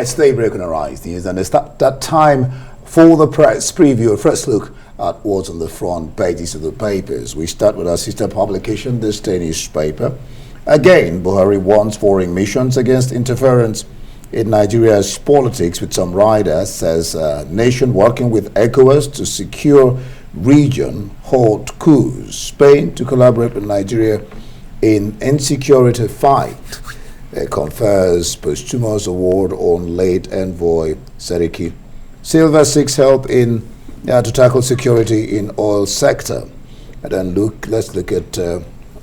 It's daybreak on Arise News, and it's that time for the press preview, a first look at what's on the front pages of the papers. We start with our sister publication, this day newspaper. Again, Buhari warns foreign missions against interference in Nigeria's politics, with some riders, says nation working with ECOWAS to secure region halt coups. Spain to collaborate with Nigeria in insecurity fight. Confers posthumous award on late envoy Seriki. Silver seeks help in to tackle security in oil sector. And then let's look at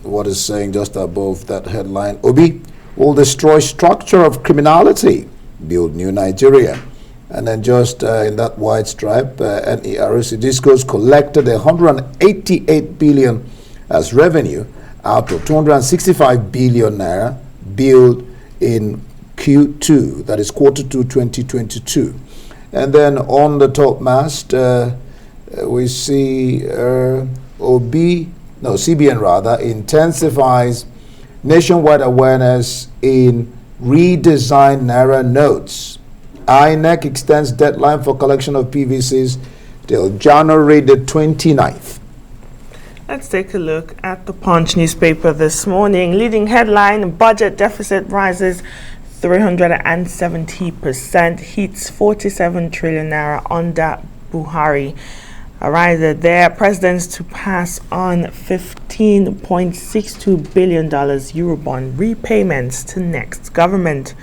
what is saying just above that headline. Obi will destroy structure of criminality, build new Nigeria. And then just in that white stripe, NERC Discos collected 188 billion as revenue out of 265 billion naira billed in Q2, that is quarter 2 2022. And then on the top mast, we see CBN rather intensifies nationwide awareness in redesign Naira notes. INEC extends deadline for collection of PVCs till January the 29th. Let's take a look at the Punch newspaper this morning. Leading headline, budget deficit rises 370%, hits 47 trillion naira under Buhari. A riser there, presidents to pass on $15.62 billion Eurobond repayments to next government.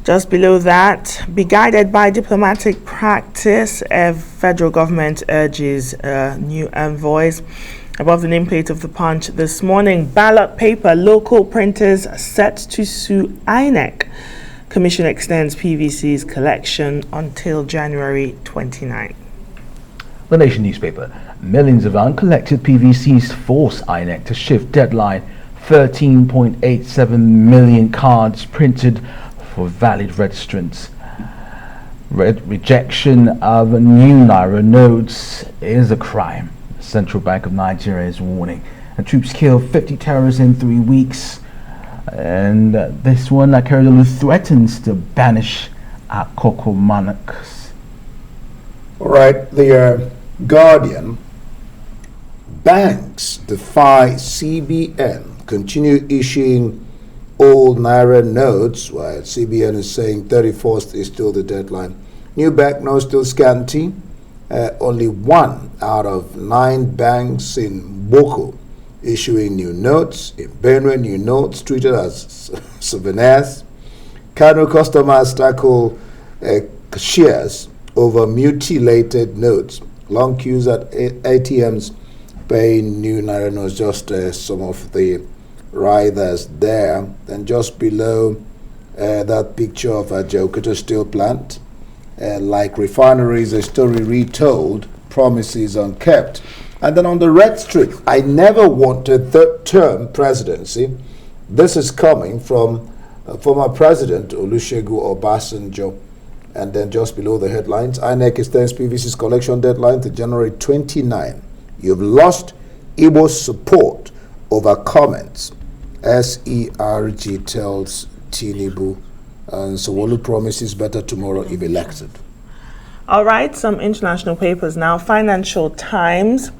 Just below that, be guided by diplomatic practice, federal government urges new envoys. Above the nameplate of the Punch this morning, ballot paper, local printers set to sue INEC. Commission extends PVC's collection until January 29. The Nation newspaper, millions of uncollected PVCs force INEC to shift deadline. 13.87 million cards printed for valid registrants. Rejection of new Naira notes is a crime. Central Bank of Nigeria is warning. And troops killed 50 terrorists in 3 weeks. And this one, Akeredolu threatens to banish Akoko monarchs. All right, the Guardian. Banks defy CBN, continue issuing old Naira notes, while CBN is saying 31st is still the deadline. New bank notes still scanty. Only 1 out of 9 banks in Boko issuing new notes. In Benue, new notes treated as souvenirs. Kano customers tackle cashiers over mutilated notes. Long queues at ATMs paying new Naira notes. Just some of the riders there. And just below that picture of a Jokoto steel plant. Like refineries, a story retold, promises unkept. And then on the red strip, I never wanted third-term presidency. This is coming from former President Olusegun Obasanjo. And then just below the headlines, INEC extends PVC's collection deadline to January 29. You've lost Igbo's support over comments. SERG tells Tinubu. And Sowolu promises better tomorrow if elected. All right, some international papers now. Financial Times.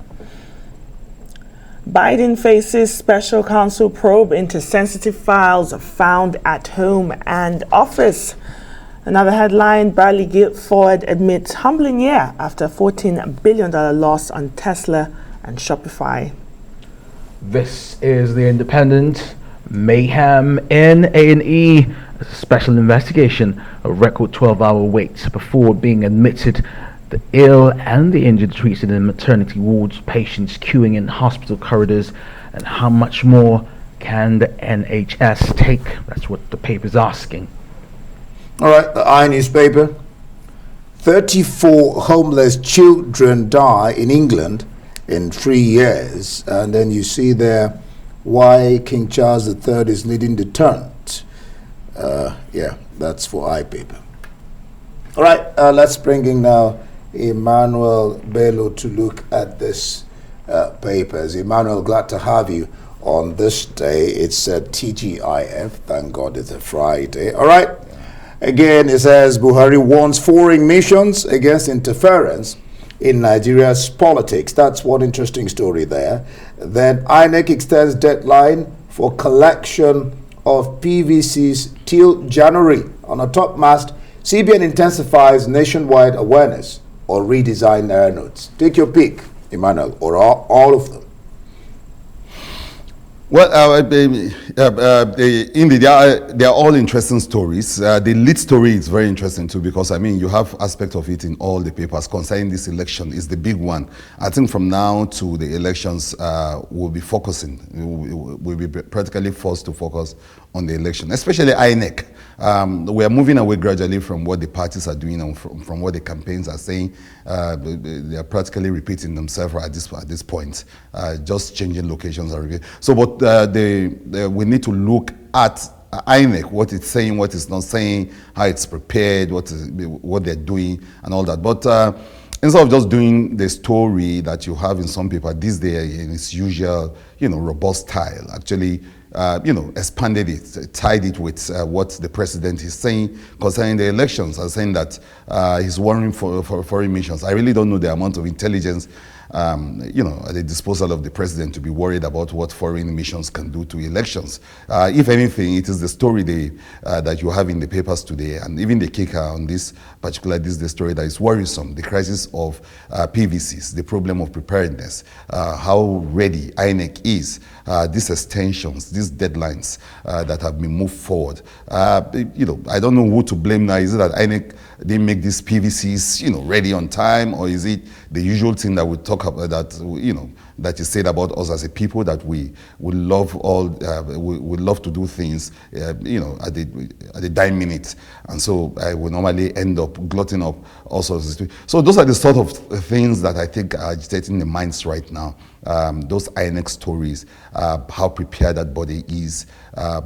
Biden faces special counsel probe into sensitive files found at home and office. Another headline, Bradley Guilford admits humbling year after $14 billion loss on Tesla and Shopify. This is The Independent. Mayhem in A&E. Special investigation, a record 12-hour wait before being admitted. The ill and the injured treated in maternity wards, patients queuing in hospital corridors, and how much more can the NHS take? That's what the paper's asking. All right, the I newspaper. 34 homeless children die in England in 3 years. And then you see there why King Charles III is leading the deterrent. Yeah, that's for iPaper. All right, let's bring in now Emmanuel Bello to look at this papers. Emmanuel, glad to have you on this day. It's TGIF. Thank God it's a Friday. All right. Again, it says Buhari warns foreign nations against interference in Nigeria's politics. That's one interesting story there. Then INEC extends deadline for collection of PVCs till January. On a top mast, CBN intensifies nationwide awareness or redesign Naira notes. Take your pick, Emmanuel, or all of them. Well, indeed, they are all interesting stories. The lead story is very interesting too, because I mean, you have aspect of it in all the papers concerning this election. Is the big one. I think from now to the elections, we'll be focusing. We'll be practically forced to focus on the election, especially INEC. We are moving away gradually from what the parties are doing and from what the campaigns are saying. They are practically repeating themselves at this point, just changing locations. So, but we need to look at INEC, what it's saying, what it's not saying, how it's prepared, what they're doing, and all that. But instead of just doing the story that you have in some paper this day in its usual, robust style, actually, expanded it, tied it with what the president is saying concerning the elections, and saying that he's worrying for foreign missions. I really don't know the amount of intelligence at the disposal of the president to be worried about what foreign missions can do to elections. If anything, it is the story that you have in the papers today, and even the kicker on this the story that is worrisome, the crisis of PVCs, the problem of preparedness, how ready INEC is, these extensions, these deadlines that have been moved forward. I don't know who to blame now. Is it that INEC didn't make these PVCs, ready on time, or is it the usual thing that we talk about, that is said about us as a people, that we love we love to do things, at the dime minute, and so I will normally end up glutting up all sorts of things. So those are the sort of things that I think are agitating the minds right now. Those INEC stories, how prepared that body is.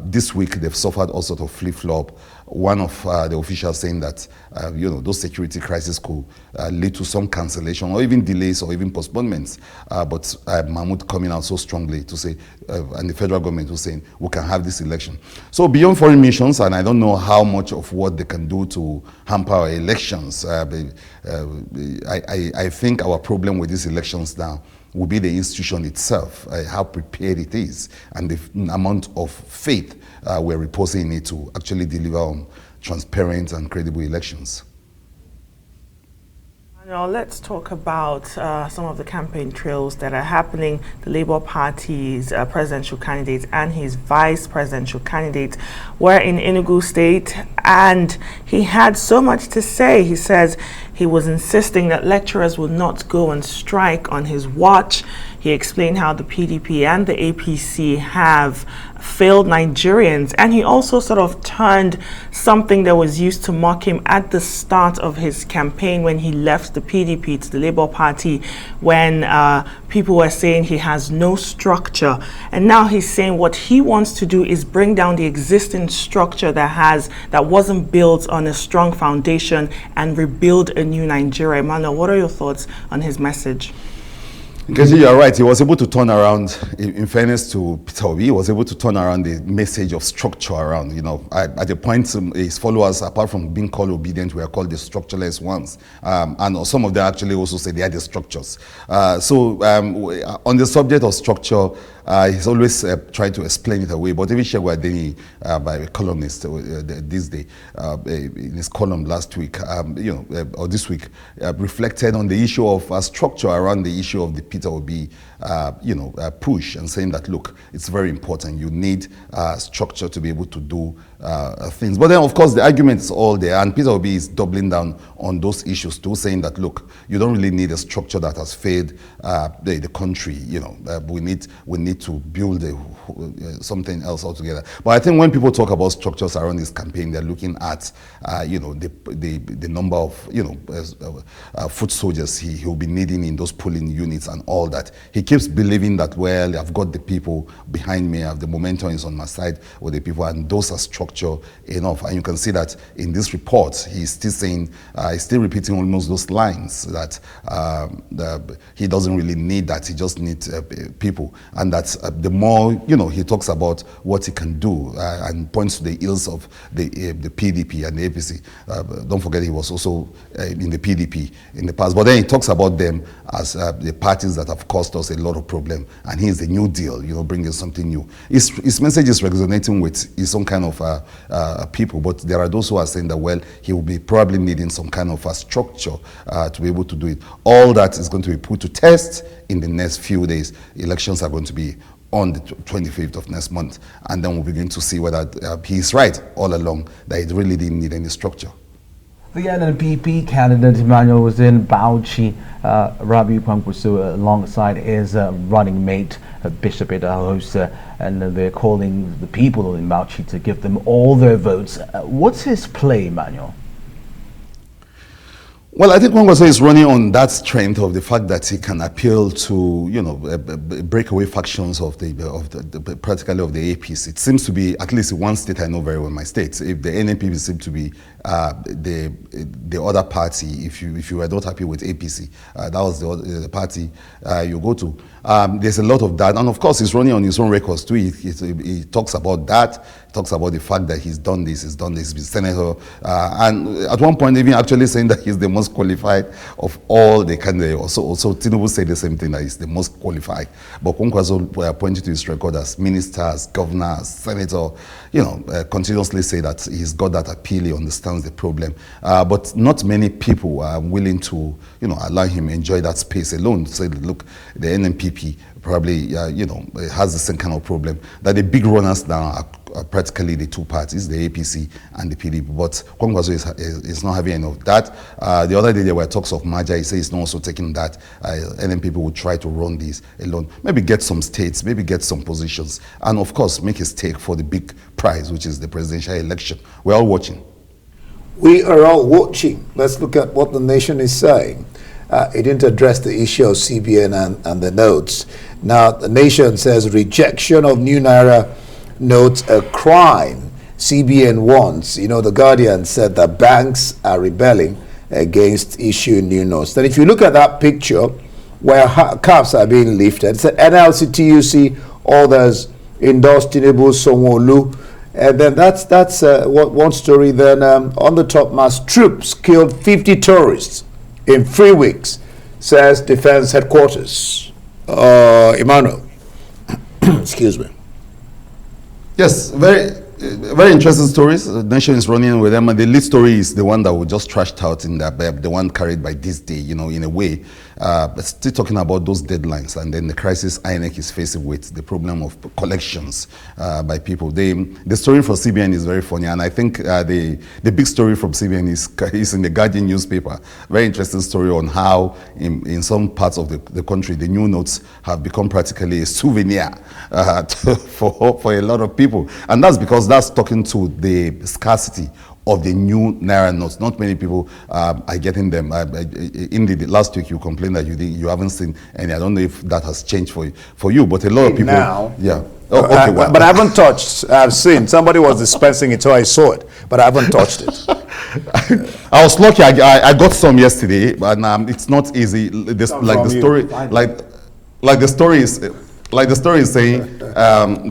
This week they've suffered all sort of flip-flop. One of the officials saying that those security crises could lead to some cancellation or even delays or even postponements. But Mahmoud coming out so strongly to say, and the federal government was saying, we can have this election. So beyond foreign missions, and I don't know how much of what they can do to hamper our elections, I think our problem with these elections now will be the institution itself, how prepared it is, and the amount of faith we're reposing in it to actually deliver on transparent and credible elections. Now let's talk about some of the campaign trails that are happening. The Labour Party's presidential candidate and his vice presidential candidate were in Enugu State, and he had so much to say. He says he was insisting that lecturers would not go on strike on his watch. He explained how the PDP and the APC have failed Nigerians, and he also sort of turned something that was used to mock him at the start of his campaign when he left the PDP to the Labour Party, when people were saying he has no structure, and now he's saying what he wants to do is bring down the existing structure that wasn't built on a strong foundation and rebuild a new Nigeria. Emmanuel, what are your thoughts on his message? Because you are right, he was able to turn around, in fairness to Peter Obi, he was able to turn around the message of structure around. At the point, his followers, apart from being called obedient, were called the structureless ones. And some of them actually also say they are the structures. On the subject of structure, he's always trying to explain it away. But even Shehu Adeni, by a columnist this day, in his column last week, or this week, reflected on the issue of structure around the issue of the Peter Obi, push, and saying that, look, it's very important. You need structure to be able to do things. But then, of course, the argument is all there, and Peter Obi is doubling down on those issues too, saying that, look, you don't really need a structure that has failed the country. We need to build something else altogether. But I think when people talk about structures around this campaign, they're looking at the number of foot soldiers he'll be needing in those polling units and and all that. He keeps believing that, well, I've got the people behind me, the momentum is on my side with the people, and those are structure enough. And you can see that in this report, he's still saying, he's still repeating almost those lines that he doesn't really need that, he just needs people. And that the more, he talks about what he can do and points to the ills of the PDP and the APC. Don't forget he was also in the PDP in the past. But then he talks about them as the parties that have caused us a lot of problem. And he's the New Deal, bringing something new. His message is resonating with his own kind of people. But there are those who are saying that, well, he will be probably needing some kind of a structure to be able to do it. All that is going to be put to test in the next few days. Elections are going to be on the 25th of next month, and then we'll begin to see whether he's right all along, that it really didn't need any structure. The NNPP candidate Emmanuel was in Bauchi, Rabiu Kwankwaso, alongside his running mate Bishop Idahosa, and they're calling the people in Bauchi to give them all their votes. What's his play, Emmanuel? Well, I think Kwankwaso is running on that strength of the fact that he can appeal to, breakaway factions of practically of the APC. It seems to be, at least one state I know very well, my state. If the NNPP seems to be the other party, if you were not happy with APC, that was the party you go to. There's a lot of that, and of course he's running on his own records too. He talks about that. He talks about the fact that he's done this, he's been senator, and at one point even actually saying that he's the most qualified of all the candidates. Also Tinubu said the same thing, that he's the most qualified. But Kwankwaso pointed to his record as minister, as governor, as senator, continuously say that he's got that appeal, he understands the problem. But not many people are willing to, allow him enjoy that space alone. Say, look, the NNPP probably, has the same kind of problem. That the big runners now are practically the two parties, the APC and the PDP. But Kwankwaso is not having any of that. The other day there were talks of merger. He says he's not also taking that. NNPP will try to run this alone. Maybe get some states, maybe get some positions, and of course make a stake for the big prize, which is the presidential election. We're all watching. We are all watching. Let's look at what the nation is saying. It didn't address the issue of CBN and the notes. Now, the nation says rejection of new Naira notes a crime CBN wants. The Guardian said that banks are rebelling against issuing new notes. Then if you look at that picture where caps are being lifted, it's NLC, TUC, others endorsed Tinubu, Sanwo-Olu. And then that's one story. Then on the top, mass troops killed 50 tourists in 3 weeks, says Defense Headquarters. Emmanuel, excuse me. Yes, very interesting stories. The nation is running with them, and the lead story is the one that we just trashed out in the one carried by this day, in a way. But still talking about those deadlines and then the crisis INEC is facing with the problem of collections by people. The story for CBN is very funny, and I think the big story from CBN is in the Guardian newspaper. Very interesting story on how in some parts of the country the new notes have become practically a souvenir for a lot of people, and that's because that's talking to the scarcity of the new Naira notes. Not many people are getting them. Indeed, last week you complained that you haven't seen any. I don't know if that has changed for you, but a lot of people. Now, yeah. Oh, okay, well. But I haven't touched. I've seen somebody was dispensing it, so I saw it, but I haven't touched it. I was lucky. I got some yesterday, but it's not easy. Like the story is saying,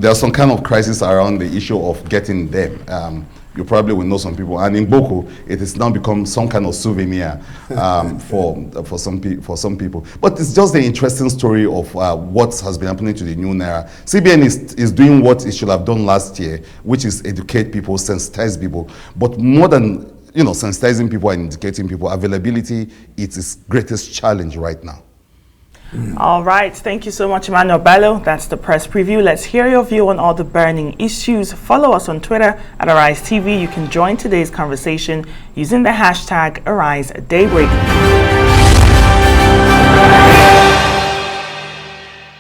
there's some kind of crisis around the issue of getting them. You probably will know some people, and in Boko, it has now become some kind of souvenir for some people. But it's just the interesting story of what has been happening to the new Naira. CBN is doing what it should have done last year, which is educate people, sensitize people. But more than sensitizing people and educating people, availability is its greatest challenge right now. All right. Thank you so much, Emmanuel Bello. That's the press preview. Let's hear your view on all the burning issues. Follow us on Twitter at Arise TV. You can join today's conversation using the hashtag AriseDaybreak.